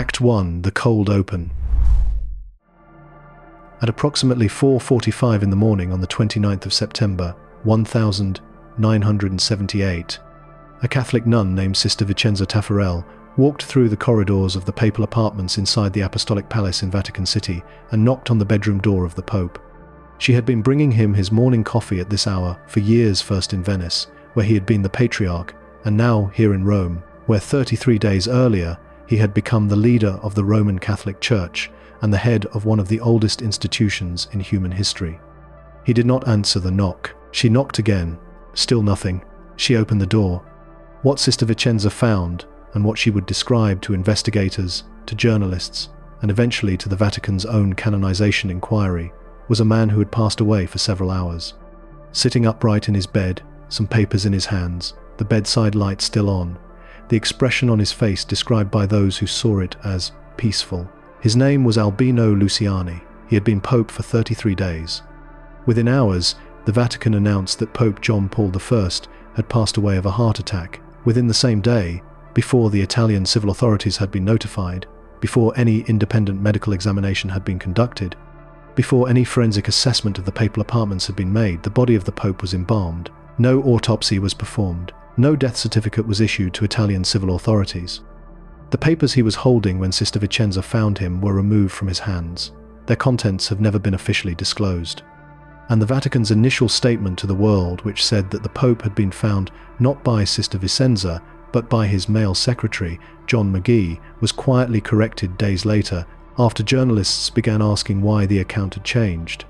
Act 1: The Cold Open. At approximately 4:45 in the morning on the 29th of September, 1978, a Catholic nun named Sister Vicenza Taffarel walked through the corridors of the papal apartments inside the Apostolic Palace in Vatican City and knocked on the bedroom door of the Pope. She had been bringing him his morning coffee at this hour for years, first in Venice, where he had been the Patriarch, and now here in Rome, where 33 days earlier he had become the leader of the Roman Catholic Church and the head of one of the oldest institutions in human history. He did not answer the knock. She knocked again. Still nothing. She opened the door. What Sister Vicenza found, and what she would describe to investigators, to journalists, and eventually to the Vatican's own canonization inquiry, was a man who had passed away for several hours. Sitting upright in his bed, some papers in his hands, the bedside light still on, the expression on his face described by those who saw it as peaceful. His name was Albino Luciani. He had been Pope for 33 days. Within hours, the Vatican announced that Pope John Paul I had passed away of a heart attack. Within the same day, before the Italian civil authorities had been notified, before any independent medical examination had been conducted, before any forensic assessment of the papal apartments had been made, the body of the Pope was embalmed. No autopsy was performed. No death certificate was issued to Italian civil authorities. The papers he was holding when Sister Vicenza found him were removed from his hands. Their contents have never been officially disclosed. And the Vatican's initial statement to the world, which said that the Pope had been found not by Sister Vicenza, but by his male secretary, John McGee, was quietly corrected days later after journalists began asking why the account had changed.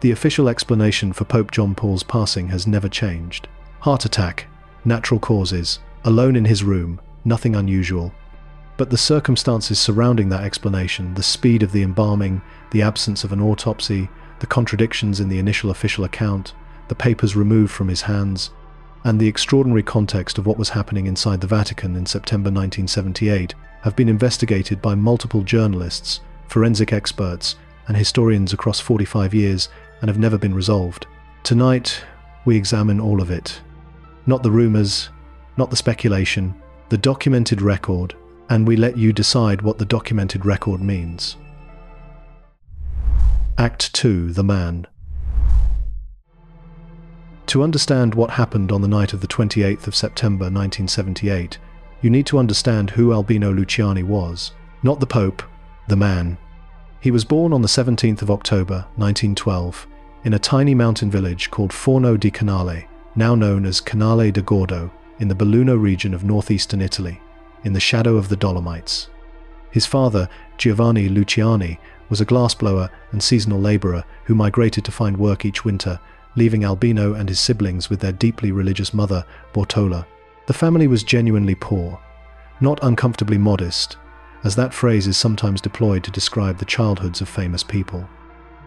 The official explanation for Pope John Paul's passing has never changed. Heart attack, natural causes, alone in his room, nothing unusual. But the circumstances surrounding that explanation, the speed of the embalming, the absence of an autopsy, the contradictions in the initial official account, the papers removed from his hands, and the extraordinary context of what was happening inside the Vatican in September 1978 have been investigated by multiple journalists, forensic experts, and historians across 45 years and have never been resolved. Tonight, we examine all of it. Not the rumors, not the speculation, the documented record, and we let you decide what the documented record means. Act 2: The Man. To understand what happened on the night of the 28th of September 1978, you need to understand who Albino Luciani was. Not the Pope, the man. He was born on the 17th of October 1912 in a tiny mountain village called Forno di Canale, now known as Canale de Gordo, in the Belluno region of northeastern Italy, in the shadow of the Dolomites. His father, Giovanni Luciani, was a glassblower and seasonal labourer who migrated to find work each winter, leaving Albino and his siblings with their deeply religious mother, Bortola. The family was genuinely poor, not uncomfortably modest, as that phrase is sometimes deployed to describe the childhoods of famous people.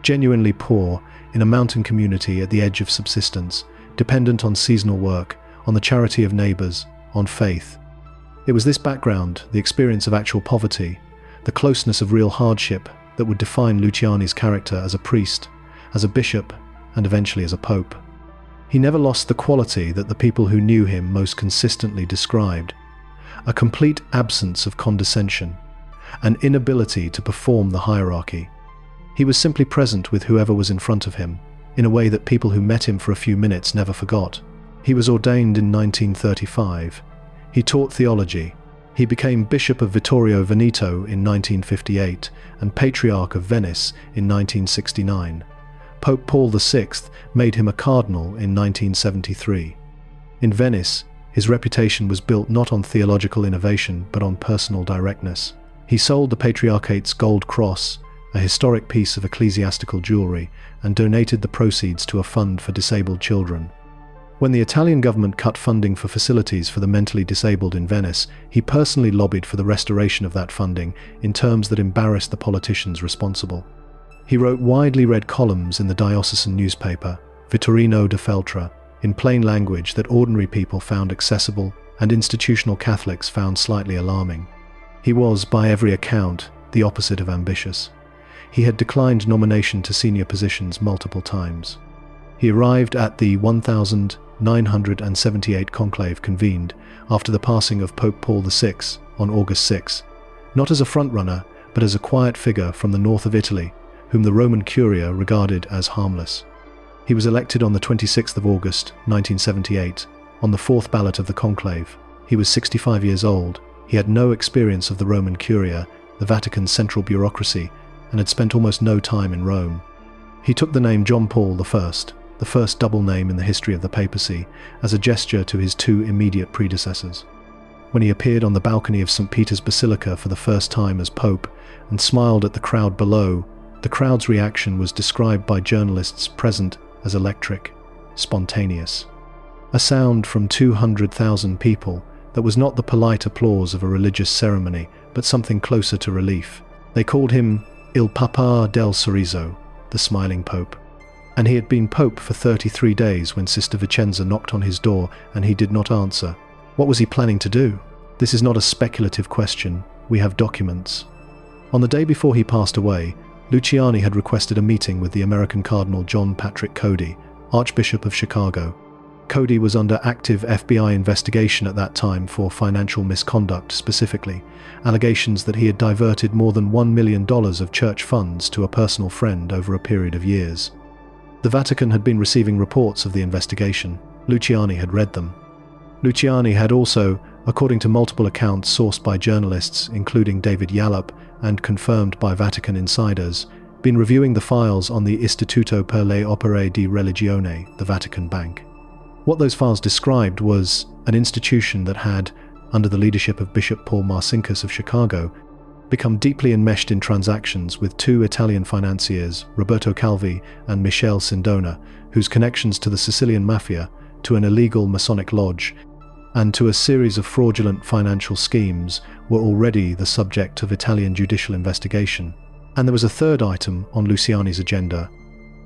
Genuinely poor in a mountain community at the edge of subsistence, dependent on seasonal work, on the charity of neighbours, on faith. It was this background, the experience of actual poverty, the closeness of real hardship, that would define Luciani's character as a priest, as a bishop, and eventually as a pope. He never lost the quality that the people who knew him most consistently described: a complete absence of condescension, an inability to perform the hierarchy. He was simply present with whoever was in front of him, in a way that people who met him for a few minutes never forgot. He was ordained in 1935. He taught theology. He became Bishop of Vittorio Veneto in 1958 and Patriarch of Venice in 1969. Pope Paul VI made him a cardinal in 1973. In Venice, his reputation was built not on theological innovation but on personal directness. He sold the Patriarchate's gold cross, a historic piece of ecclesiastical jewelry, and donated the proceeds to a fund for disabled children. When the Italian government cut funding for facilities for the mentally disabled in Venice, he personally lobbied for the restoration of that funding in terms that embarrassed the politicians responsible. He wrote widely read columns in the diocesan newspaper, Vittorino de Feltre, in plain language that ordinary people found accessible and institutional Catholics found slightly alarming. He was, by every account, the opposite of ambitious. He had declined nomination to senior positions multiple times. He arrived at the 1978 conclave convened after the passing of Pope Paul VI on August 6, not as a frontrunner, but as a quiet figure from the north of Italy, whom the Roman Curia regarded as harmless. He was elected on the 26th of August, 1978, on the fourth ballot of the conclave. He was 65 years old. He had no experience of the Roman Curia, the Vatican's central bureaucracy, and had spent almost no time in Rome. He took the name John Paul I, the first double name in the history of the papacy, as a gesture to his two immediate predecessors. When he appeared on the balcony of St. Peter's Basilica for the first time as Pope and smiled at the crowd below, the crowd's reaction was described by journalists present as electric, spontaneous. A sound from 200,000 people that was not the polite applause of a religious ceremony, but something closer to relief. They called him Il Papa del Sorriso, the smiling Pope. And he had been Pope for 33 days when Sister Vicenza knocked on his door and he did not answer. What was he planning to do? This is not a speculative question. We have documents. On the day before he passed away, Luciani had requested a meeting with the American Cardinal John Patrick Cody, Archbishop of Chicago. Cody was under active FBI investigation at that time for financial misconduct, specifically allegations that he had diverted more than $1 million of church funds to a personal friend over a period of years. The Vatican had been receiving reports of the investigation. Luciani had read them. Luciani had also, according to multiple accounts sourced by journalists, including David Yallop, and confirmed by Vatican insiders, been reviewing the files on the Istituto per le Opere di Religione, the Vatican Bank. What those files described was an institution that had, under the leadership of Bishop Paul Marcinkus of Chicago, become deeply enmeshed in transactions with two Italian financiers, Roberto Calvi and Michele Sindona, whose connections to the Sicilian Mafia, to an illegal Masonic lodge, and to a series of fraudulent financial schemes were already the subject of Italian judicial investigation. And there was a third item on Luciani's agenda.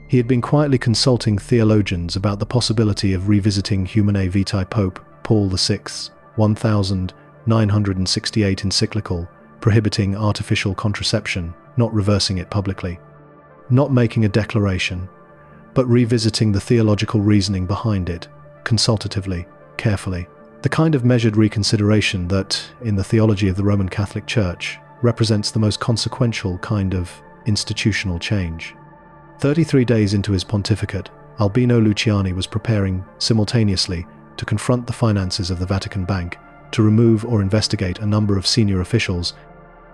He had been quietly consulting theologians about the possibility of revisiting Humanae Vitae Pope Paul VI's 1968 encyclical prohibiting artificial contraception, not reversing it publicly, not making a declaration, but revisiting the theological reasoning behind it, consultatively, carefully. The kind of measured reconsideration that, in the theology of the Roman Catholic Church, represents the most consequential kind of institutional change. 33 days into his pontificate, Albino Luciani was preparing, simultaneously, to confront the finances of the Vatican Bank, to remove or investigate a number of senior officials,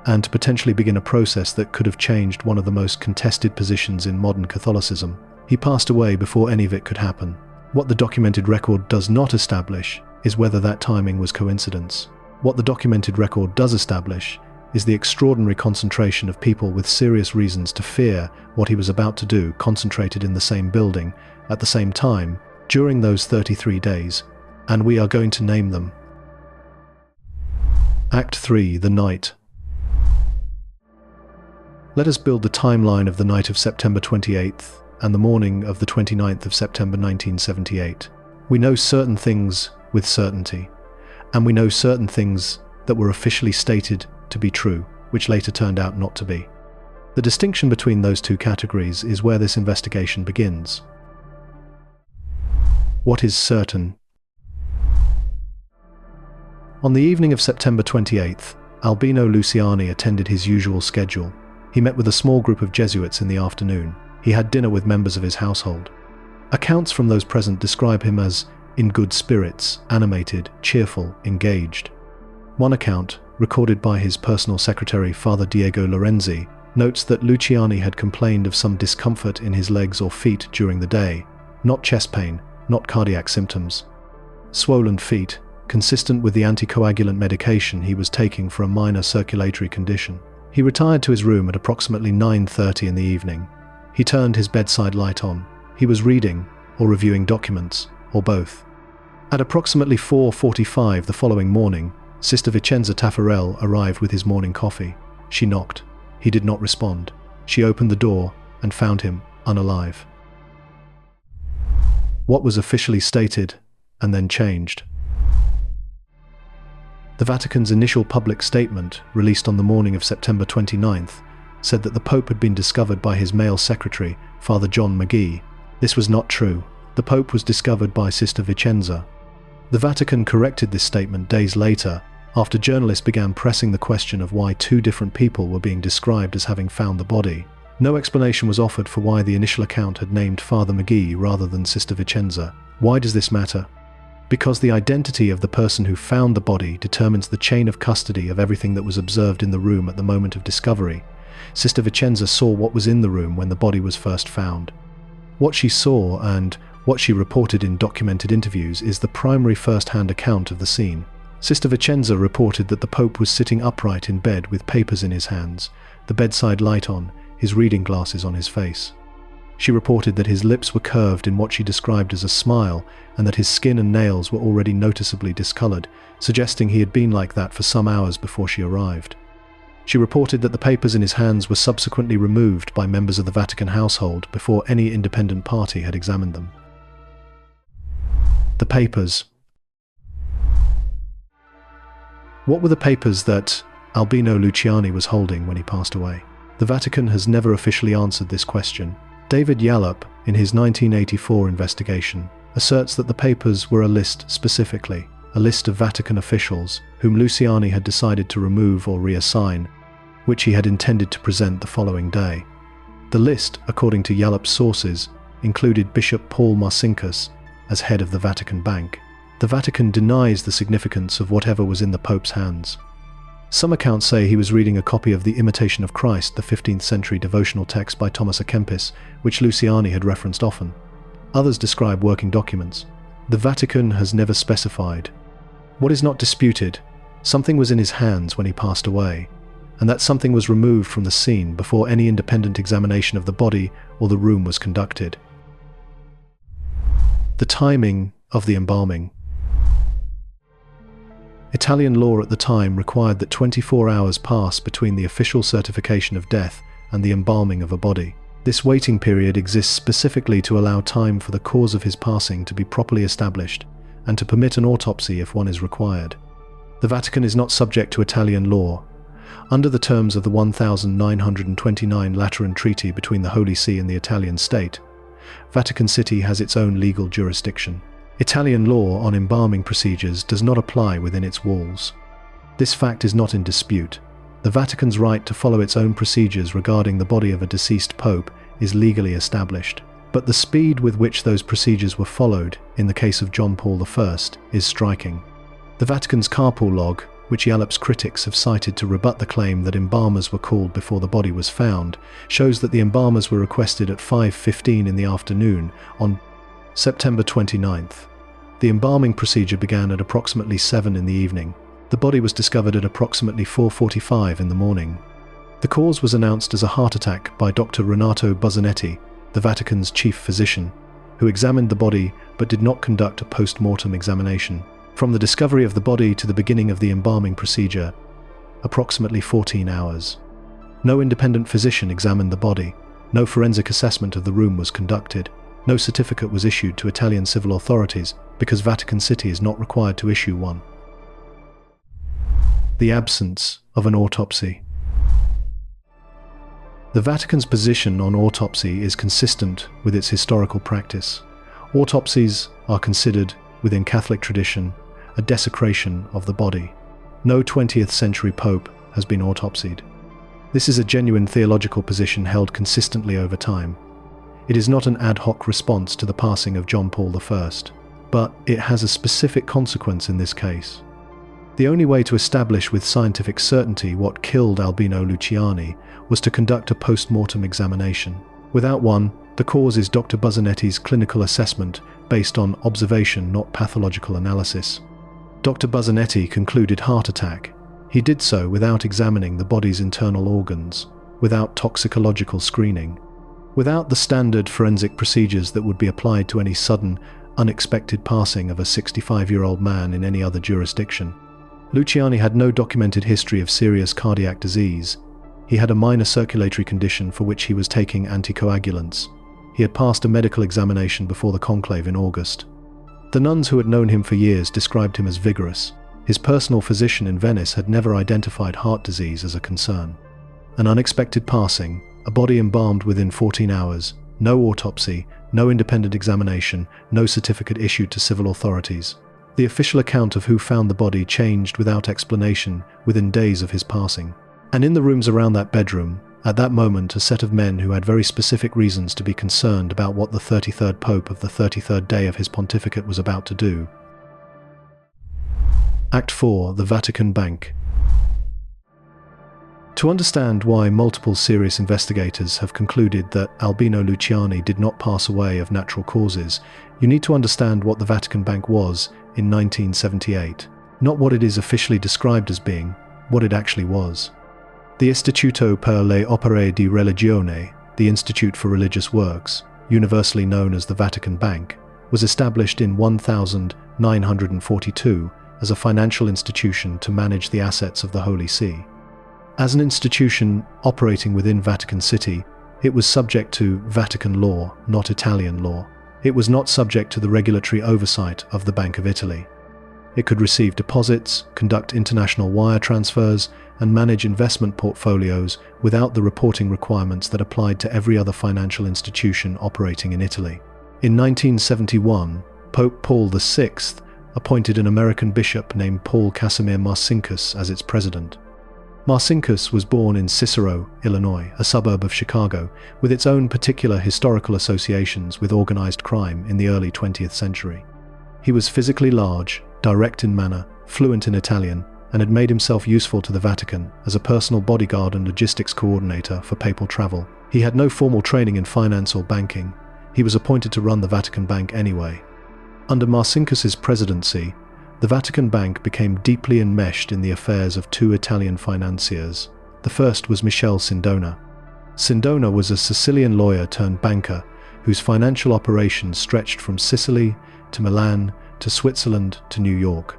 and to potentially begin a process that could have changed one of the most contested positions in modern Catholicism. He passed away before any of it could happen. What the documented record does not establish is whether that timing was coincidence. What the documented record does establish is the extraordinary concentration of people with serious reasons to fear what he was about to do concentrated in the same building, at the same time, during those 33 days, and we are going to name them. Act 3, The Night. Let us build the timeline of the night of September 28th and the morning of the 29th of September 1978. We know certain things with certainty, and we know certain things that were officially stated to be true, which later turned out not to be. The distinction between those two categories is where this investigation begins. What is certain? On the evening of September 28th, Albino Luciani attended his usual schedule. He met with a small group of Jesuits in the afternoon. He had dinner with members of his household. Accounts from those present describe him as in good spirits, animated, cheerful, engaged. One account, recorded by his personal secretary Father Diego Lorenzi, notes that Luciani had complained of some discomfort in his legs or feet during the day, not chest pain, not cardiac symptoms. Swollen feet, consistent with the anticoagulant medication he was taking for a minor circulatory condition. He retired to his room at approximately 9:30 in the evening. He turned his bedside light on. He was reading, or reviewing documents, or both. At approximately 4:45 the following morning, Sister Vicenza Taffarel arrived with his morning coffee. She knocked. He did not respond. She opened the door and found him unalive. What was officially stated and then changed? The Vatican's initial public statement, released on the morning of September 29th, said that the Pope had been discovered by his male secretary, Father John McGee. This was not true. The Pope was discovered by Sister Vicenza. The Vatican corrected this statement days later, after journalists began pressing the question of why two different people were being described as having found the body. No explanation was offered for why the initial account had named Father McGee rather than Sister Vicenza. Why does this matter? Because the identity of the person who found the body determines the chain of custody of everything that was observed in the room at the moment of discovery. Sister Vicenza saw what was in the room when the body was first found. What she saw and what she reported in documented interviews is the primary first-hand account of the scene. Sister Vicenza reported that the Pope was sitting upright in bed with papers in his hands, the bedside light on, his reading glasses on his face. She reported that his lips were curved in what she described as a smile, and that his skin and nails were already noticeably discolored, suggesting he had been like that for some hours before she arrived. She reported that the papers in his hands were subsequently removed by members of the Vatican household before any independent party had examined them. The papers. What were the papers that Albino Luciani was holding when he passed away? The Vatican has never officially answered this question. David Yallop, in his 1984 investigation, asserts that the papers were a list specifically, a list of Vatican officials whom Luciani had decided to remove or reassign, which he had intended to present the following day. The list, according to Yallop's sources, included Bishop Paul Marcinkus as head of the Vatican Bank. The Vatican denies the significance of whatever was in the Pope's hands. Some accounts say he was reading a copy of The Imitation of Christ, the 15th century devotional text by Thomas à Kempis, which Luciani had referenced often. Others describe working documents. The Vatican has never specified. What is not disputed, something was in his hands when he passed away, and that something was removed from the scene before any independent examination of the body or the room was conducted. The timing of the embalming. Italian law at the time required that 24 hours pass between the official certification of death and the embalming of a body. This waiting period exists specifically to allow time for the cause of his passing to be properly established and to permit an autopsy if one is required. The Vatican is not subject to Italian law. Under the terms of the 1929 Lateran Treaty between the Holy See and the Italian state, Vatican City has its own legal jurisdiction. Italian law on embalming procedures does not apply within its walls. This fact is not in dispute. The Vatican's right to follow its own procedures regarding the body of a deceased pope is legally established. But the speed with which those procedures were followed in the case of John Paul I is striking. The Vatican's carpool log, which Yallop's critics have cited to rebut the claim that embalmers were called before the body was found, shows that the embalmers were requested at 5:15 in the afternoon on September 29th. The embalming procedure began at approximately 7 in the evening. The body was discovered at approximately 4:45 in the morning. The cause was announced as a heart attack by Dr. Renato Buzzanetti, the Vatican's chief physician, who examined the body but did not conduct a post-mortem examination. From the discovery of the body to the beginning of the embalming procedure, approximately 14 hours. No independent physician examined the body. No forensic assessment of the room was conducted. No certificate was issued to Italian civil authorities because Vatican City is not required to issue one. The absence of an autopsy. The Vatican's position on autopsy is consistent with its historical practice. Autopsies are considered, within Catholic tradition, a desecration of the body. No 20th century pope has been autopsied. This is a genuine theological position held consistently over time. It is not an ad hoc response to the passing of John Paul I, but it has a specific consequence in this case. The only way to establish with scientific certainty what killed Albino Luciani was to conduct a post-mortem examination. Without one, the cause is Dr. Buzzanetti's clinical assessment based on observation, not pathological analysis. Dr. Buzzanetti concluded heart attack. He did so without examining the body's internal organs, without toxicological screening, without the standard forensic procedures that would be applied to any sudden, unexpected passing of a 65-year-old man in any other jurisdiction. Luciani had no documented history of serious cardiac disease. He had a minor circulatory condition for which he was taking anticoagulants. He had passed a medical examination before the conclave in August. The nuns who had known him for years described him as vigorous. His personal physician in Venice had never identified heart disease as a concern. An unexpected passing, a body embalmed within 14 hours, no autopsy, no independent examination, no certificate issued to civil authorities. The official account of who found the body changed without explanation within days of his passing. And in the rooms around that bedroom, at that moment, a set of men who had very specific reasons to be concerned about what the 33rd Pope of the 33rd day of his pontificate was about to do. Act 4. The Vatican Bank. To understand why multiple serious investigators have concluded that Albino Luciani did not pass away of natural causes, you need to understand what the Vatican Bank was in 1978. Not what it is officially described as being, what it actually was. The Istituto per le Opere di Religione, the Institute for Religious Works, universally known as the Vatican Bank, was established in 1942 as a financial institution to manage the assets of the Holy See. As an institution operating within Vatican City, it was subject to Vatican law, not Italian law. It was not subject to the regulatory oversight of the Bank of Italy. It could receive deposits, conduct international wire transfers, and manage investment portfolios without the reporting requirements that applied to every other financial institution operating in Italy. In 1971, Pope Paul VI appointed an American bishop named Paul Casimir Marcinkus as its president. Marcinkus was born in Cicero, Illinois, a suburb of Chicago, with its own particular historical associations with organized crime in the early 20th century. He was physically large, direct in manner, fluent in Italian, and had made himself useful to the Vatican as a personal bodyguard and logistics coordinator for papal travel. He had no formal training in finance or banking. He was appointed to run the Vatican Bank anyway. Under Marcinkus's presidency, the Vatican Bank became deeply enmeshed in the affairs of two Italian financiers. The first was Michele Sindona. Sindona was a Sicilian lawyer turned banker whose financial operations stretched from Sicily to Milan to Switzerland to New York.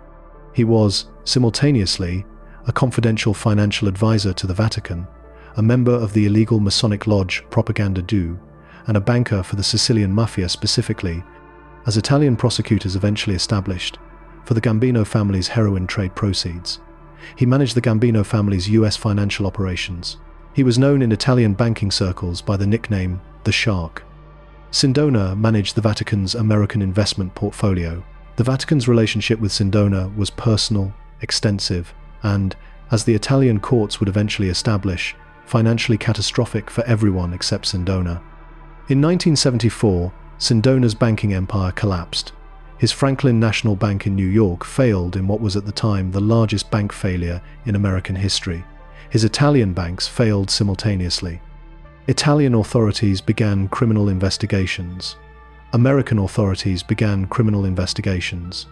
He was, simultaneously, a confidential financial advisor to the Vatican, a member of the illegal Masonic lodge Propaganda Due, and a banker for the Sicilian Mafia specifically, as Italian prosecutors eventually established, for the Gambino family's heroin trade proceeds. He managed the Gambino family's US financial operations. He was known in Italian banking circles by the nickname The Shark. Sindona managed the Vatican's American investment portfolio. The Vatican's relationship with Sindona was personal, extensive, and, as the Italian courts would eventually establish, financially catastrophic for everyone except Sindona. In 1974, Sindona's banking empire collapsed. His Franklin National Bank in New York failed in what was at the time the largest bank failure in American history. His Italian banks failed simultaneously. Italian authorities began criminal investigations. American authorities began criminal investigations.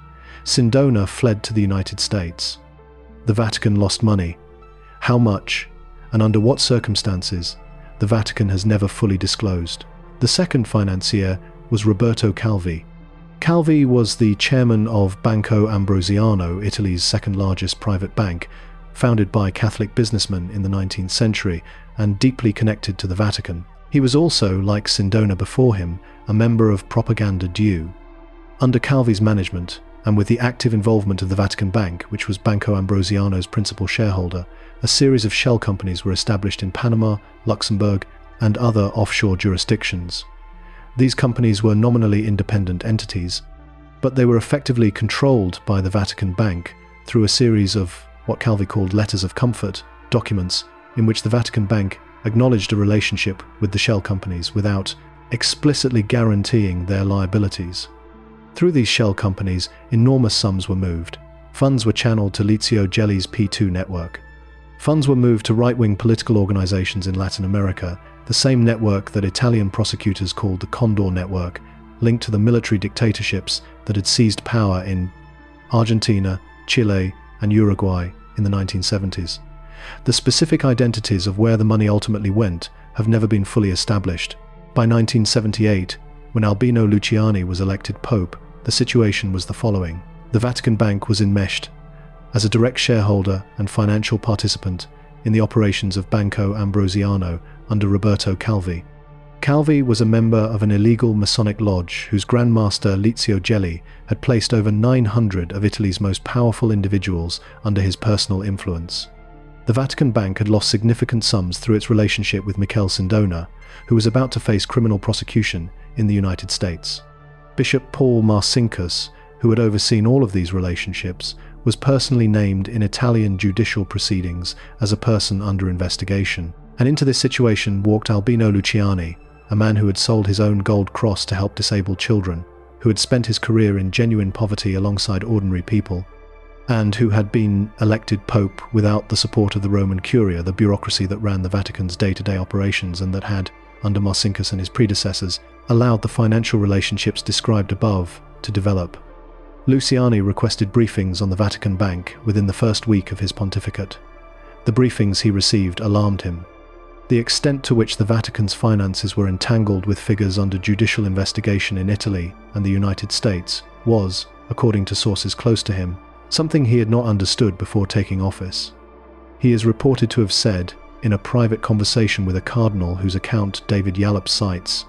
Sindona fled to the United States. The Vatican lost money. How much, and under what circumstances, the Vatican has never fully disclosed. The second financier was Roberto Calvi. Calvi was the chairman of Banco Ambrosiano, Italy's second largest private bank, founded by Catholic businessmen in the 19th century and deeply connected to the Vatican. He was also, like Sindona before him, a member of Propaganda Due. Under Calvi's management, and with the active involvement of the Vatican Bank, which was Banco Ambrosiano's principal shareholder, a series of shell companies were established in Panama, Luxembourg, and other offshore jurisdictions. These companies were nominally independent entities, but they were effectively controlled by the Vatican Bank through a series of what Calvi called letters of comfort, documents in which the Vatican Bank acknowledged a relationship with the shell companies without explicitly guaranteeing their liabilities. Through these shell companies, enormous sums were moved. Funds were channeled to Licio Gelli's P2 network. Funds were moved to right-wing political organizations in Latin America, the same network that Italian prosecutors called the Condor Network, linked to the military dictatorships that had seized power in Argentina, Chile, and Uruguay in the 1970s. The specific identities of where the money ultimately went have never been fully established. By 1978, when Albino Luciani was elected Pope, the situation was the following. The Vatican Bank was enmeshed as a direct shareholder and financial participant in the operations of Banco Ambrosiano under Roberto Calvi. Calvi was a member of an illegal Masonic lodge whose Grand Master Licio Gelli had placed over 900 of Italy's most powerful individuals under his personal influence. The Vatican Bank had lost significant sums through its relationship with Michele Sindona, who was about to face criminal prosecution in the United States. Bishop Paul Marcinkus, who had overseen all of these relationships, was personally named in Italian judicial proceedings as a person under investigation. And into this situation walked Albino Luciani, a man who had sold his own gold cross to help disabled children, who had spent his career in genuine poverty alongside ordinary people, and who had been elected Pope without the support of the Roman Curia, the bureaucracy that ran the Vatican's day-to-day operations and that had, under Marcinkus and his predecessors, allowed the financial relationships described above to develop. Luciani requested briefings on the Vatican Bank within the first week of his pontificate. The briefings he received alarmed him. The extent to which the Vatican's finances were entangled with figures under judicial investigation in Italy and the United States was, according to sources close to him, something he had not understood before taking office. He is reported to have said, in a private conversation with a cardinal whose account David Yallop cites,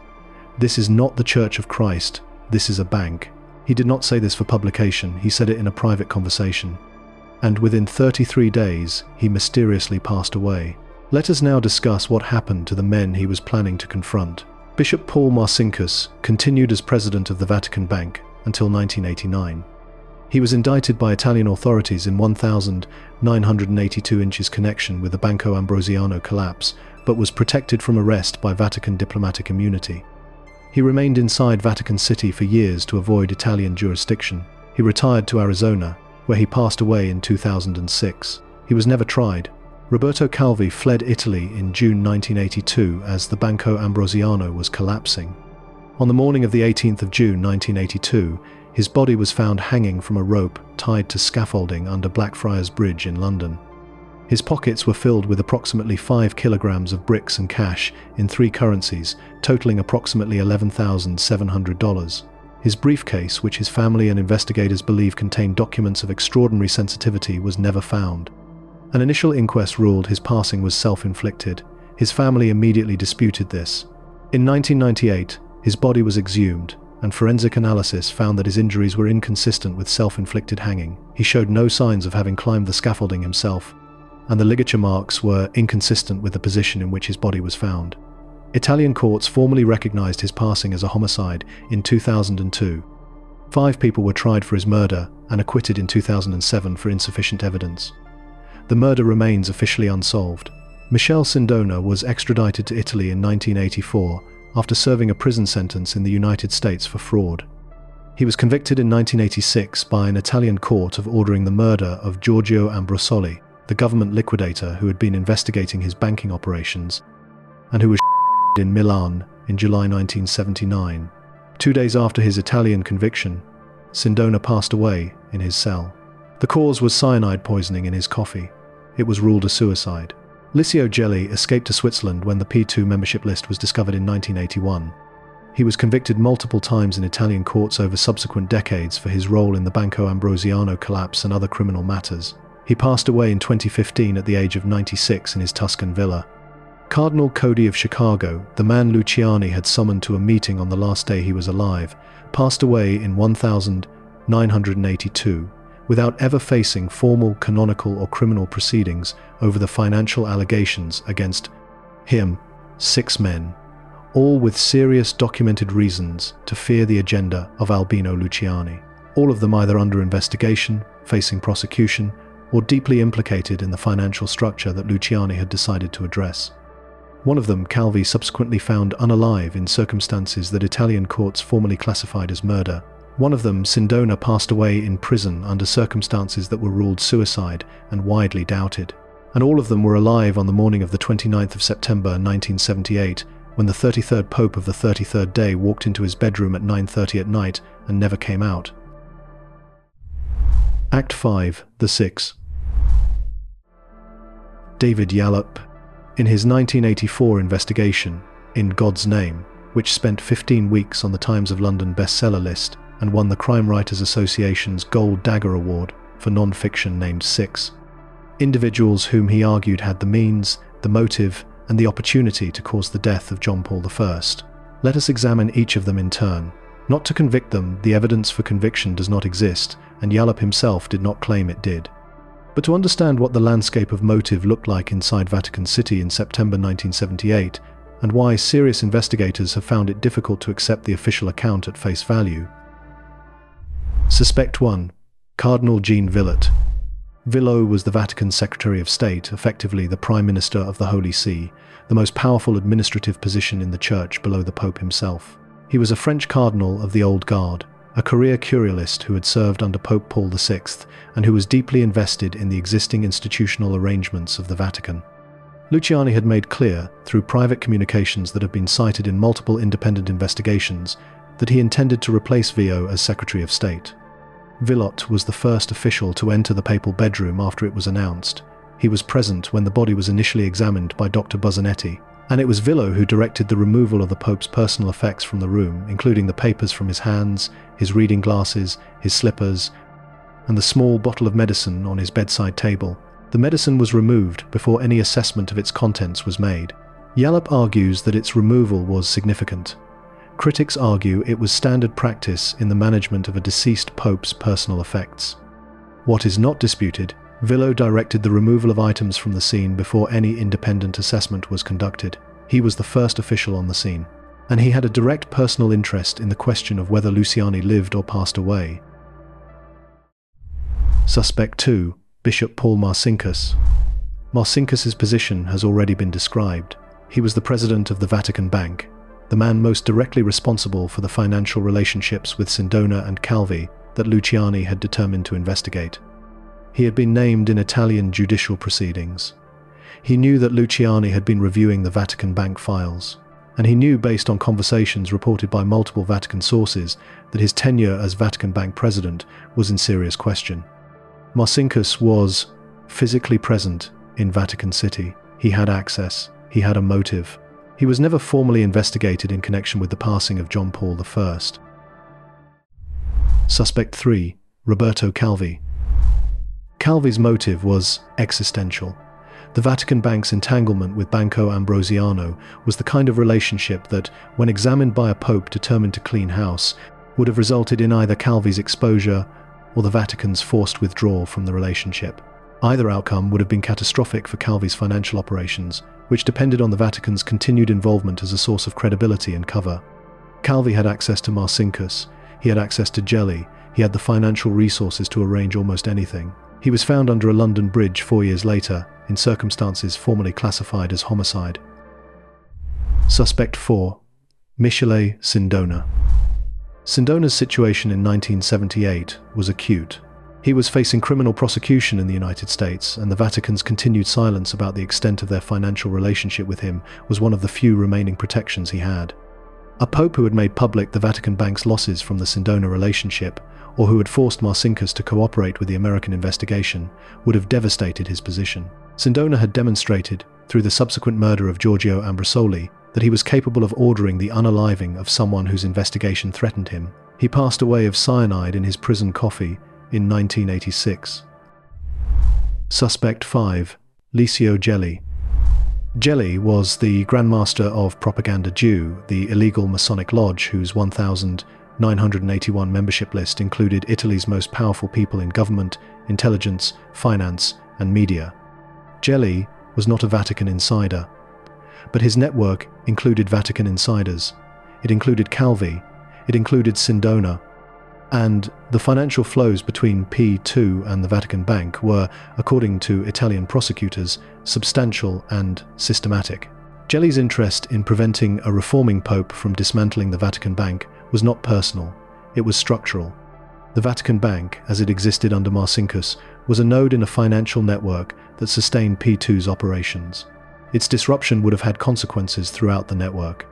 "This is not the Church of Christ, this is a bank." He did not say this for publication, he said it in a private conversation. And within 33 days, he mysteriously passed away. Let us now discuss what happened to the men he was planning to confront. Bishop Paul Marcinkus continued as president of the Vatican Bank until 1989. He was indicted by Italian authorities in 1982 inches connection with the Banco Ambrosiano collapse, but was protected from arrest by Vatican diplomatic immunity. He remained inside Vatican City for years to avoid Italian jurisdiction. He retired to Arizona, where he passed away in 2006. He was never tried. Roberto Calvi fled Italy in June 1982 as the Banco Ambrosiano was collapsing. On the morning of the 18th of June 1982, his body was found hanging from a rope tied to scaffolding under Blackfriars Bridge in London. His pockets were filled with approximately 5 kilograms of bricks and cash in 3 currencies, totaling approximately $11,700. His briefcase, which his family and investigators believe contained documents of extraordinary sensitivity, was never found. An initial inquest ruled his passing was self-inflicted. His family immediately disputed this. In 1998, his body was exhumed, and forensic analysis found that his injuries were inconsistent with self-inflicted hanging. He showed no signs of having climbed the scaffolding himself, and the ligature marks were inconsistent with the position in which his body was found. Italian courts formally recognized his passing as a homicide in 2002. 5 people were tried for his murder and acquitted in 2007 for insufficient evidence. The murder remains officially unsolved. Michele Sindona was extradited to Italy in 1984 after serving a prison sentence in the United States for fraud. He was convicted in 1986 by an Italian court of ordering the murder of Giorgio Ambrosoli, the government liquidator who had been investigating his banking operations, and who was in Milan in July 1979. 2 days after his Italian conviction, Sindona passed away in his cell. The cause was cyanide poisoning in his coffee. It was ruled a suicide. Licio Gelli escaped to Switzerland when the P2 membership list was discovered in 1981. He was convicted multiple times in Italian courts over subsequent decades for his role in the Banco Ambrosiano collapse and other criminal matters. He passed away in 2015 at the age of 96 in his Tuscan villa. Cardinal Cody of Chicago, the man Luciani had summoned to a meeting on the last day he was alive, passed away in 1982 without ever facing formal canonical or criminal proceedings over the financial allegations against him. 6 men, all with serious documented reasons to fear the agenda of Albino Luciani, all of them either under investigation, facing prosecution, or deeply implicated in the financial structure that Luciani had decided to address. One of them, Calvi, subsequently found unalive in circumstances that Italian courts formally classified as murder. One of them, Sindona, passed away in prison under circumstances that were ruled suicide and widely doubted. And all of them were alive on the morning of the 29th of September 1978, when the 33rd Pope of the 33rd day walked into his bedroom at 9:30 at night and never came out. Act 5, The Six. David Yallop. In his 1984 investigation, In God's Name, which spent 15 weeks on the Times of London bestseller list and won the Crime Writers Association's Gold Dagger Award for non-fiction, named 6 individuals whom he argued had the means, the motive, and the opportunity to cause the death of John Paul I. Let us examine each of them in turn. Not to convict them, the evidence for conviction does not exist, and Yallop himself did not claim it did. But to understand what the landscape of motive looked like inside Vatican City in September 1978, and why serious investigators have found it difficult to accept the official account at face value, Suspect 1. Cardinal Jean Villot. Villot was the Vatican's Secretary of State, effectively the Prime Minister of the Holy See, the most powerful administrative position in the Church below the Pope himself. He was a French cardinal of the Old Guard, a career curialist who had served under Pope Paul VI and who was deeply invested in the existing institutional arrangements of the Vatican. Luciani had made clear, through private communications that have been cited in multiple independent investigations, that he intended to replace Villot as Secretary of State. Villot was the first official to enter the papal bedroom after it was announced. He was present when the body was initially examined by Dr. Buzzanetti, and it was Villot who directed the removal of the Pope's personal effects from the room, including the papers from his hands, his reading glasses, his slippers, and the small bottle of medicine on his bedside table. The medicine was removed before any assessment of its contents was made. Yallop argues that its removal was significant. Critics argue it was standard practice in the management of a deceased pope's personal effects. What is not disputed, Villot directed the removal of items from the scene before any independent assessment was conducted. He was the first official on the scene, and he had a direct personal interest in the question of whether Luciani lived or passed away. Suspect 2. Bishop Paul Marcinkus. Marcinkus's position has already been described. He was the president of the Vatican Bank, the man most directly responsible for the financial relationships with Sindona and Calvi that Luciani had determined to investigate. He had been named in Italian judicial proceedings. He knew that Luciani had been reviewing the Vatican Bank files, and he knew, based on conversations reported by multiple Vatican sources, that his tenure as Vatican Bank president was in serious question. Marcinkus was physically present in Vatican City. He had access. He had a motive. He was never formally investigated in connection with the passing of John Paul I. Suspect 3. Roberto Calvi. Calvi's motive was existential. The Vatican Bank's entanglement with Banco Ambrosiano was the kind of relationship that, when examined by a pope determined to clean house, would have resulted in either Calvi's exposure or the Vatican's forced withdrawal from the relationship. Either outcome would have been catastrophic for Calvi's financial operations, which depended on the Vatican's continued involvement as a source of credibility and cover. Calvi had access to Marcinkus, he had access to Gelli, he had the financial resources to arrange almost anything. He was found under a London bridge 4 years later, in circumstances formerly classified as homicide. Suspect 4. Michele Sindona. Sindona's situation in 1978 was acute. He was facing criminal prosecution in the United States, and the Vatican's continued silence about the extent of their financial relationship with him was one of the few remaining protections he had. A pope who had made public the Vatican Bank's losses from the Sindona relationship, or who had forced Marcinkus to cooperate with the American investigation, would have devastated his position. Sindona had demonstrated, through the subsequent murder of Giorgio Ambrosoli, that he was capable of ordering the unaliving of someone whose investigation threatened him. He passed away of cyanide in his prison coffee in 1986. Suspect 5. Licio Gelli. Gelli was the Grand Master of Propaganda Due, the illegal Masonic lodge whose 1,981 membership list included Italy's most powerful people in government, intelligence, finance, and media. Gelli was not a Vatican insider, but his network included Vatican insiders. It included Calvi, it included Sindona, and the financial flows between P2 and the Vatican Bank were, according to Italian prosecutors, substantial and systematic. Gelli's interest in preventing a reforming pope from dismantling the Vatican Bank was not personal, it was structural. The Vatican Bank, as it existed under Marcinkus, was a node in a financial network that sustained P2's operations. Its disruption would have had consequences throughout the network.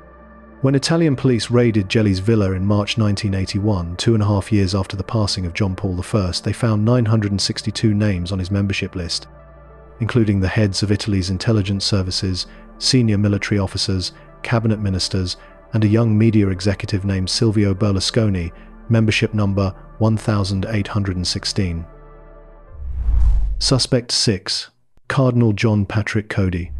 When Italian police raided Gelli's villa in March 1981, 2.5 years after the passing of John Paul I, they found 962 names on his membership list, including the heads of Italy's intelligence services, senior military officers, cabinet ministers, and a young media executive named Silvio Berlusconi, membership number 1816. Suspect 6. Cardinal John Patrick Cody.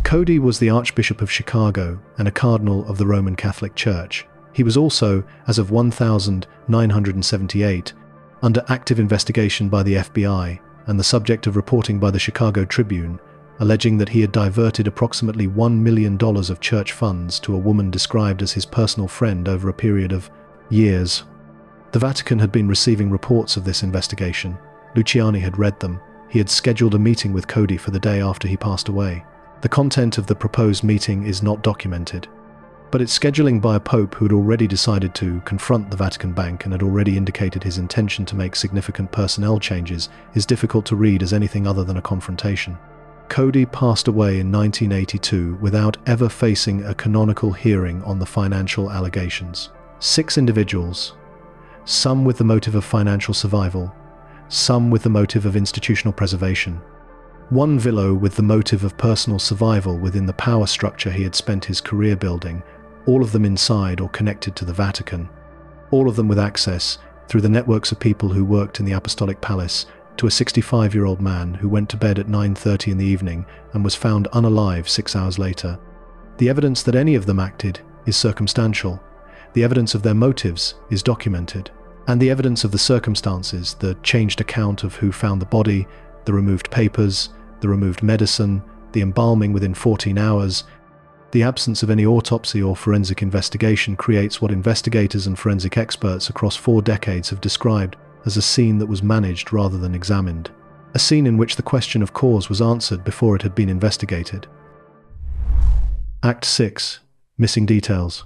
Cody was the Archbishop of Chicago and a cardinal of the Roman Catholic Church. He was also, as of 1978, under active investigation by the FBI and the subject of reporting by the Chicago Tribune, alleging that he had diverted approximately $1 million of church funds to a woman described as his personal friend over a period of years. The Vatican had been receiving reports of this investigation. Luciani had read them. He had scheduled a meeting with Cody for the day after he passed away. The content of the proposed meeting is not documented, but its scheduling by a pope who had already decided to confront the Vatican Bank and had already indicated his intention to make significant personnel changes is difficult to read as anything other than a confrontation. Cody passed away in 1982 without ever facing a canonical hearing on the financial allegations. 6 individuals, some with the motive of financial survival, some with the motive of institutional preservation, one Villo with the motive of personal survival within the power structure he had spent his career building, all of them inside or connected to the Vatican, all of them with access, through the networks of people who worked in the Apostolic Palace, to a 65-year-old man who went to bed at 9:30 in the evening and was found unalive 6 hours later. The evidence that any of them acted is circumstantial. The evidence of their motives is documented. And the evidence of the circumstances, the changed account of who found the body, the removed papers, the removed medicine, the embalming within 14 hours, the absence of any autopsy or forensic investigation creates what investigators and forensic experts across 4 decades have described as a scene that was managed rather than examined. A scene in which the question of cause was answered before it had been investigated. Act 6. Missing details.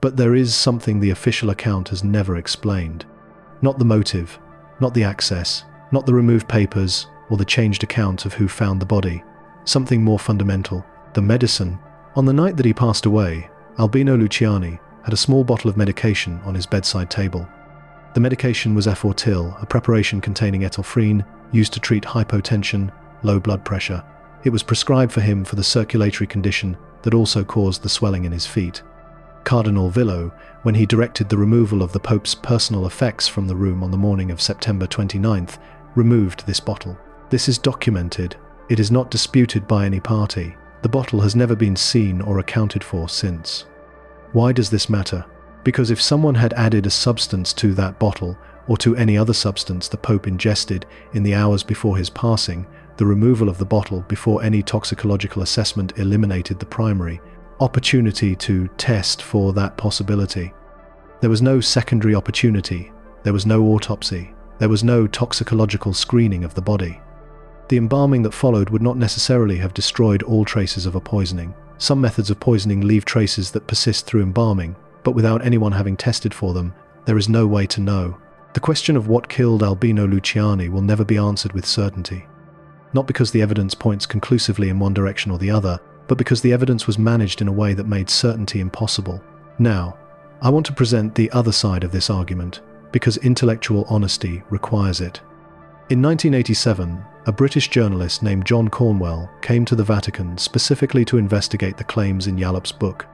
But there is something the official account has never explained. Not the motive, not the access, not the removed papers, or the changed account of who found the body. Something more fundamental, the medicine. On the night that he passed away, Albino Luciani had a small bottle of medication on his bedside table. The medication was Efortil, a preparation containing ethylphrine, used to treat hypotension, low blood pressure. It was prescribed for him for the circulatory condition that also caused the swelling in his feet. Cardinal Villo, when he directed the removal of the Pope's personal effects from the room on the morning of September 29th, removed this bottle. This is documented. It is not disputed by any party. The bottle has never been seen or accounted for since. Why does this matter? Because if someone had added a substance to that bottle, or to any other substance the Pope ingested in the hours before his passing, the removal of the bottle before any toxicological assessment eliminated the primary opportunity to test for that possibility. There was no secondary opportunity, there was no autopsy, there was no toxicological screening of the body. The embalming that followed would not necessarily have destroyed all traces of a poisoning. Some methods of poisoning leave traces that persist through embalming, but without anyone having tested for them, there is no way to know. The question of what killed Albino Luciani will never be answered with certainty. Not because the evidence points conclusively in one direction or the other, but because the evidence was managed in a way that made certainty impossible. Now, I want to present the other side of this argument, because intellectual honesty requires it. In 1987, a British journalist named John Cornwell came to the Vatican specifically to investigate the claims in Yallop's book.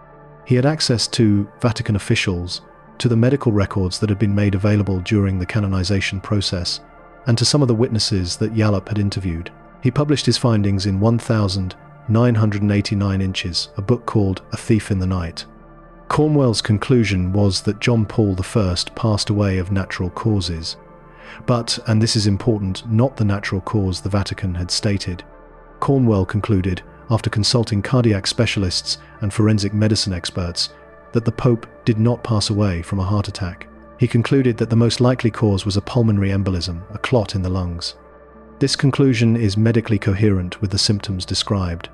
He had access to Vatican officials, to the medical records that had been made available during the canonization process, and to some of the witnesses that Yallop had interviewed. He published his findings in 1,989 inches, a book called A Thief in the Night. Cornwell's conclusion was that John Paul I passed away of natural causes, but, and this is important, not the natural cause the Vatican had stated. Cornwell concluded, after consulting cardiac specialists and forensic medicine experts, that the Pope did not pass away from a heart attack. He concluded that the most likely cause was a pulmonary embolism, a clot in the lungs. This conclusion is medically coherent with the symptoms described.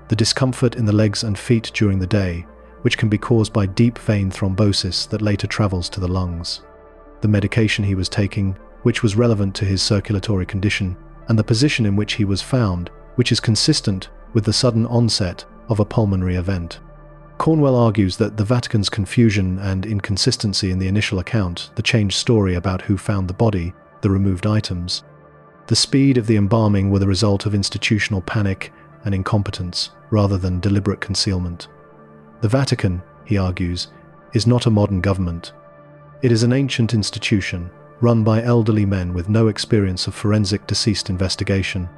The discomfort in the legs and feet during the day, which can be caused by deep vein thrombosis that later travels to the lungs. The medication he was taking, which was relevant to his circulatory condition, and the position in which he was found, which is consistent with the sudden onset of a pulmonary event. Cornwell argues that the Vatican's confusion and inconsistency in the initial account, the changed story about who found the body, the removed items, the speed of the embalming were the result of institutional panic and incompetence rather than deliberate concealment. The Vatican, he argues, is not a modern government. It is an ancient institution run by elderly men with no experience of forensic deceased investigation,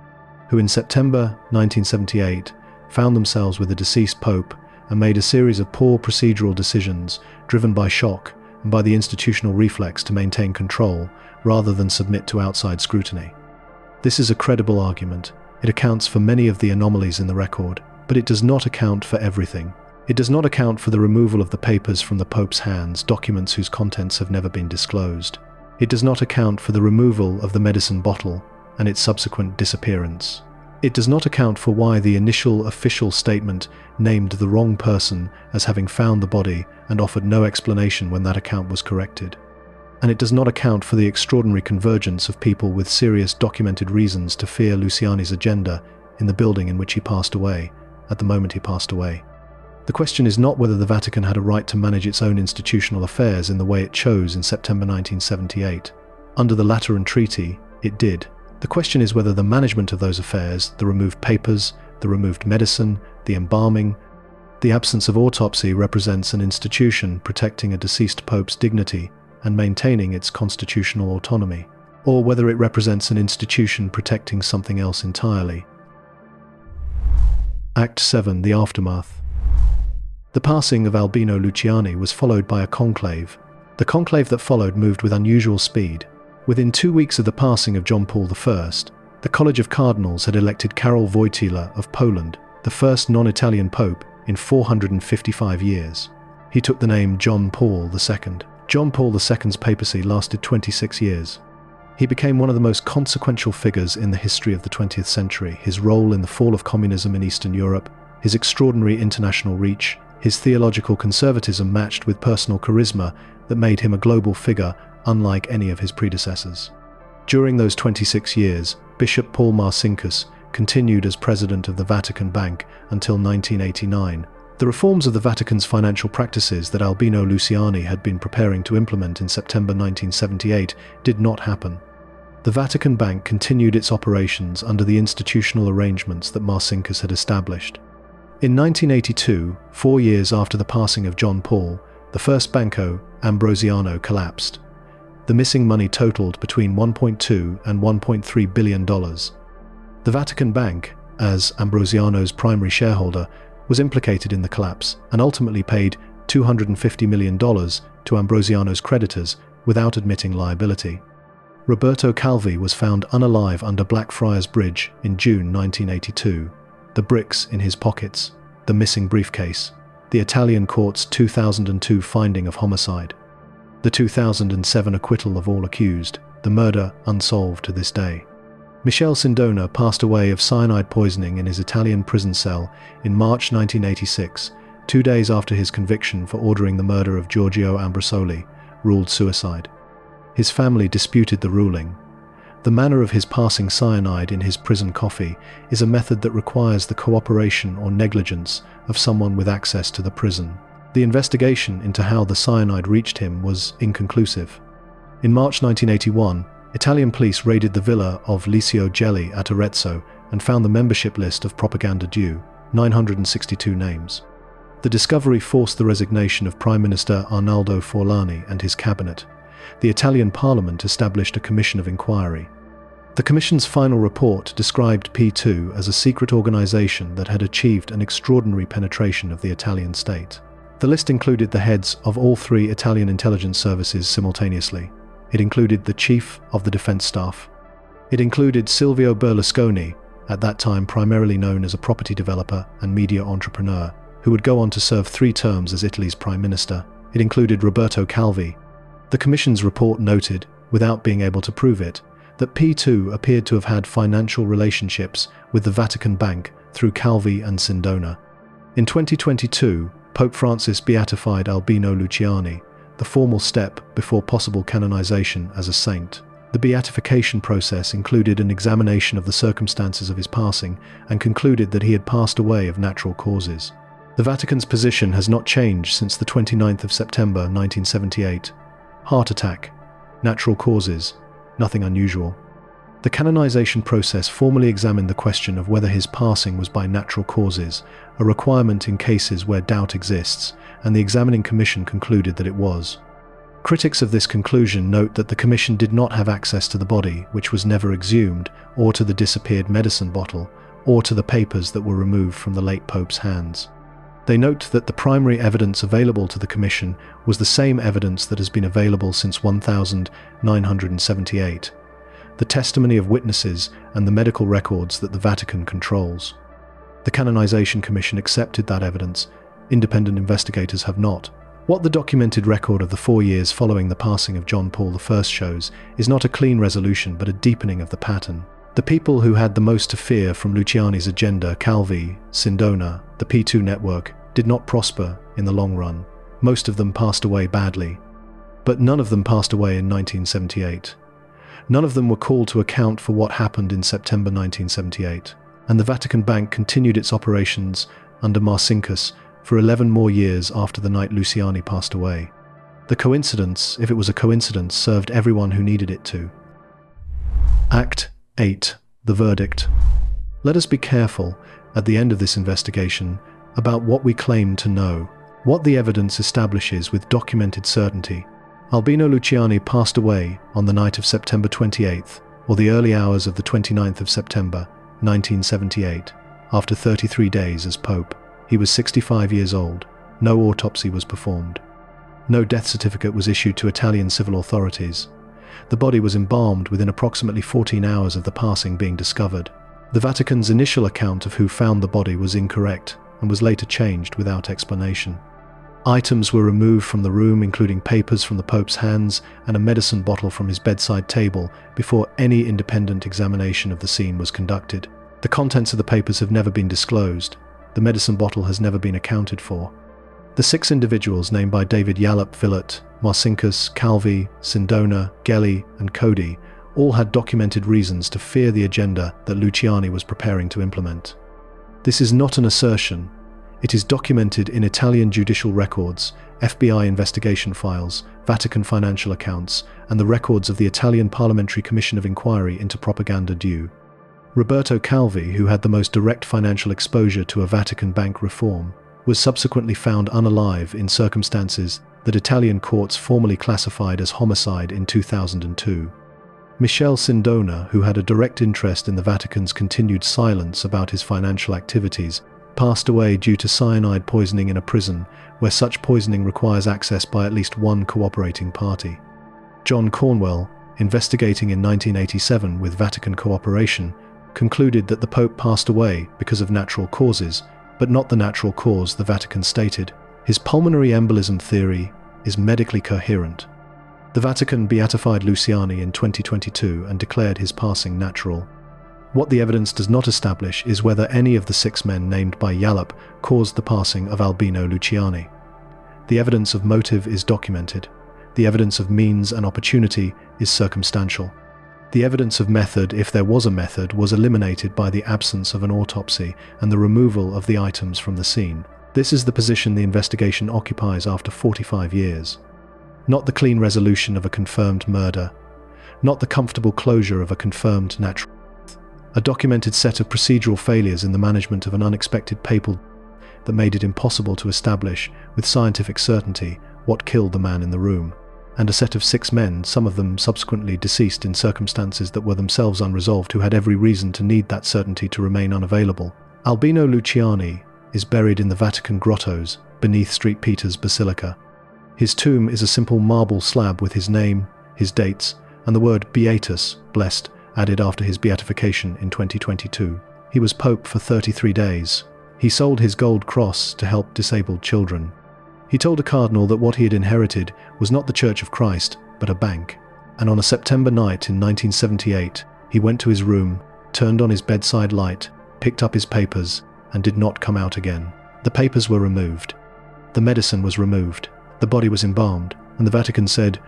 who in September 1978 found themselves with a deceased pope and made a series of poor procedural decisions driven by shock and by the institutional reflex to maintain control rather than submit to outside scrutiny. This is a credible argument. It accounts for many of the anomalies in the record, but it does not account for everything. It does not account for the removal of the papers from the Pope's hands, documents whose contents have never been disclosed. It does not account for the removal of the medicine bottle and its subsequent disappearance. It does not account for why the initial official statement named the wrong person as having found the body and offered no explanation when that account was corrected. And it does not account for the extraordinary convergence of people with serious documented reasons to fear Luciani's agenda in the building in which he passed away, at the moment he passed away. The question is not whether the Vatican had a right to manage its own institutional affairs in the way it chose in September 1978. Under the Lateran Treaty, it did. The question is whether the management of those affairs, the removed papers, the removed medicine, the embalming, the absence of autopsy represents an institution protecting a deceased pope's dignity and maintaining its constitutional autonomy, or whether it represents an institution protecting something else entirely. Act 7. The Aftermath. The passing of Albino Luciani was followed by a conclave. The conclave that followed moved with unusual speed. Within 2 weeks of the passing of John Paul I, the College of Cardinals had elected Karol Wojtyla of Poland, the first non-Italian pope in 455 years. He took the name John Paul II. John Paul II's papacy lasted 26 years. He became one of the most consequential figures in the history of the 20th century. His role in the fall of communism in Eastern Europe, his extraordinary international reach, his theological conservatism matched with personal charisma that made him a global figure unlike any of his predecessors. During those 26 years, Bishop Paul Marcinkus continued as president of the Vatican Bank until 1989. The reforms of the Vatican's financial practices that Albino Luciani had been preparing to implement in September 1978 did not happen. The Vatican Bank continued its operations under the institutional arrangements that Marcinkus had established. In 1982, 4 years after the passing of John Paul, the first Banco Ambrosiano collapsed. The missing money totaled between $1.2 and $1.3 billion. The Vatican Bank, as Ambrosiano's primary shareholder, was implicated in the collapse and ultimately paid $250 million to Ambrosiano's creditors without admitting liability. Roberto Calvi was found unalive under Blackfriars Bridge in June 1982. The bricks in his pockets, the missing briefcase, the Italian court's 2002 finding of homicide, the 2007 acquittal of all accused, the murder unsolved to this day. Michele Sindona passed away of cyanide poisoning in his Italian prison cell in March 1986, 2 days after his conviction for ordering the murder of Giorgio Ambrosoli, ruled suicide. His family disputed the ruling. The manner of his passing cyanide in his prison coffee is a method that requires the cooperation or negligence of someone with access to the prison. The investigation into how the cyanide reached him was inconclusive. In March 1981, Italian police raided the villa of Licio Gelli at Arezzo and found the membership list of Propaganda Due, 962 names. The discovery forced the resignation of Prime Minister Arnaldo Forlani and his cabinet. The Italian parliament established a commission of inquiry. The commission's final report described P2 as a secret organization that had achieved an extraordinary penetration of the Italian state. The list included the heads of all 3 Italian intelligence services simultaneously. It included the chief of the defense staff. It included Silvio Berlusconi, at that time primarily known as a property developer and media entrepreneur, who would go on to serve 3 terms as Italy's prime minister. It included Roberto Calvi. The commission's report noted, without being able to prove it, that P2 appeared to have had financial relationships with the Vatican Bank through Calvi and Sindona. In 2022, Pope Francis beatified Albino Luciani, the formal step before possible canonization as a saint. The beatification process included an examination of the circumstances of his passing and concluded that he had passed away of natural causes. The Vatican's position has not changed since the 29th of September 1978. Heart attack, natural causes, nothing unusual. The canonization process formally examined the question of whether his passing was by natural causes, a requirement in cases where doubt exists, and the examining commission concluded that it was. Critics of this conclusion note that the commission did not have access to the body, which was never exhumed, or to the disappeared medicine bottle, or to the papers that were removed from the late Pope's hands. They note that the primary evidence available to the commission was the same evidence that has been available since 1978, the testimony of witnesses and the medical records that the Vatican controls. The Canonization Commission accepted that evidence Independent investigators have not. What the documented record of the 4 years following the passing of John Paul I shows is not a clean resolution but a deepening of the pattern. The people who had the most to fear from Luciani's agenda, Calvi, Sindona, the P2 network, did not prosper in the long run. Most of them passed away badly. But none of them passed away in 1978. None of them were called to account for what happened in September 1978. And the Vatican Bank continued its operations under Marcinkus for 11 more years after the night Luciani passed away. The coincidence, if it was a coincidence, served everyone who needed it to. Act 8. The verdict. Let us be careful, at the end of this investigation, about what we claim to know, what the evidence establishes with documented certainty. Albino Luciani passed away on the night of September 28th, or the early hours of the 29th of September, 1978, after 33 days as Pope. He was 65 years old. No autopsy was performed. No death certificate was issued to Italian civil authorities. The body was embalmed within approximately 14 hours of the passing being discovered. The Vatican's initial account of who found the body was incorrect and was later changed without explanation. Items were removed from the room, including papers from the Pope's hands and a medicine bottle from his bedside table, before any independent examination of the scene was conducted. The contents of the papers have never been disclosed. The medicine bottle has never been accounted for. The 6 individuals named by David Yallop, Villot, Marcinkus, Calvi, Sindona, Gelli, and Cody all had documented reasons to fear the agenda that Luciani was preparing to implement. This is not an assertion. It is documented in Italian judicial records, FBI investigation files, Vatican financial accounts, and the records of the Italian Parliamentary Commission of Inquiry into Propaganda Due. Roberto Calvi, who had the most direct financial exposure to a Vatican bank reform, was subsequently found unalive in circumstances that Italian courts formally classified as homicide in 2002. Michel Sindona, who had a direct interest in the Vatican's continued silence about his financial activities, passed away due to cyanide poisoning in a prison where such poisoning requires access by at least one cooperating party. John Cornwell, investigating in 1987 with Vatican cooperation, concluded that the Pope passed away because of natural causes, but not the natural cause the Vatican stated. His pulmonary embolism theory is medically coherent. The Vatican beatified Luciani in 2022 and declared his passing natural. What the evidence does not establish is whether any of the 6 men named by Yallop caused the passing of Albino Luciani. The evidence of motive is documented. The evidence of means and opportunity is circumstantial. The evidence of method, if there was a method, was eliminated by the absence of an autopsy and the removal of the items from the scene. This is the position the investigation occupies after 45 years. Not the clean resolution of a confirmed murder. Not the comfortable closure of a confirmed natural death. A documented set of procedural failures in the management of an unexpected papal that made it impossible to establish with scientific certainty what killed the man in the room. And a set of 6 men, some of them subsequently deceased in circumstances that were themselves unresolved, who had every reason to need that certainty to remain unavailable. Albino Luciani is buried in the Vatican grottos beneath St. Peter's Basilica. His tomb is a simple marble slab with his name, his dates, and the word Beatus, blessed, added after his beatification in 2022. He was Pope for 33 days. He sold his gold cross to help disabled children. He told a cardinal that what he had inherited was not the Church of Christ, but a bank. And on a September night in 1978, he went to his room, turned on his bedside light, picked up his papers, and did not come out again. The papers were removed. The medicine was removed. The body was embalmed, and the Vatican said,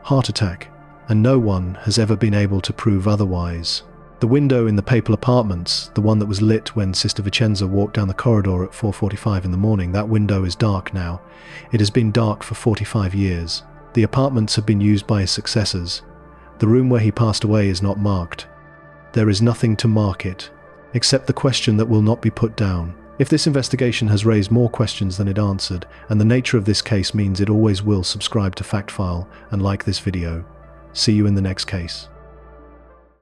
"Heart attack," and no one has ever been able to prove otherwise. The window in the papal apartments, the one that was lit when Sister Vicenza walked down the corridor at 4:45 in the morning, that window is dark now. It has been dark for 45 years. The apartments have been used by his successors. The room where he passed away is not marked. There is nothing to mark it, except the question that will not be put down. If this investigation has raised more questions than it answered, and the nature of this case means it always will, subscribe to FactFile and like this video. See you in the next case.